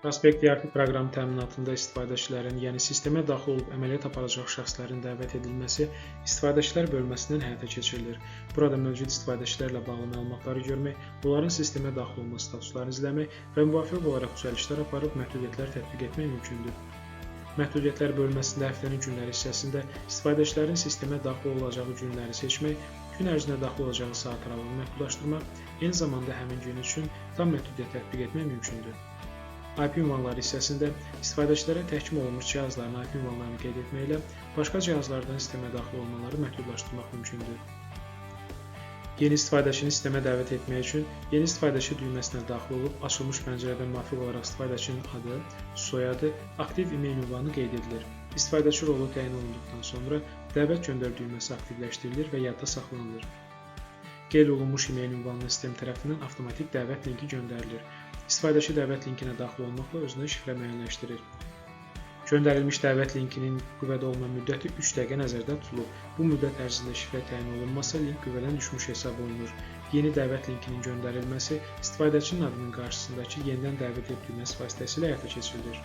Prospekt ERP proqramı təminatında istifadəçilərin, yəni sistemə daxil olub əməliyyat aparacaq şəxslərin dəvət edilməsi istifadəçilər bölməsindən həyata keçirilir. Burada mövcud istifadəçilərlə bağlı məlumatları görmək, onların sistemə daxil olma statuslarını izləmək və müvafiq olaraq düzəlişlər aparıb məhdudiyyətlər tətbiq etmək mümkündür. Məhdudiyyətlər bölməsində həftənin günləri hissəsində istifadəçilərin sistemə daxil olacağı günləri seçmək, gün ərzinə daxil olacağı saat aralığını məhdudlaşdırmaq, eyni zamanda həmin gün üçün tam məhdudiyyət tətbiq etmək mümkündür. IP ünvanları hissəsində istifadəçilərə təhkim olunmuş cihazların IP ünvanlarını qeyd etməklə başqa cihazlardan sistemə daxil olmaları məhdudlaşdırmaq mümkündür. Yeni istifadəçini sistemə dəvət etmək üçün yeni istifadəçi düyməsinə daxil olub, açılmış pəncərədən müvafiq olaraq istifadəçinin adı, soyadı, aktiv e-mail ünvanı qeyd edilir. İstifadəçi rolu təyin olunduqdan sonra dəvət göndər düyməsi aktivləşdirilir və yadda saxlanılır. Qeyd olunmuş e-mail ünvanına sistem tərəfindən avtomatik dəvət linki göndərilir. İstifadəçi dəvət linkinə daxil olmaqla özünə şifrə müəyyənləşdirir. Göndərilmiş dəvət linkinin qüvvədə olma müddəti 3 dəqiqə nəzərdə tutulub. Bu müddət ərzində şifrə təyin olunmasa, link qüvvədən düşmüş hesab olunur. Yeni dəvət linkinin göndərilməsi istifadəçinin adının qarşısındakı yenidən dəvət et düyməsi vasitəsilə həyata keçirilir.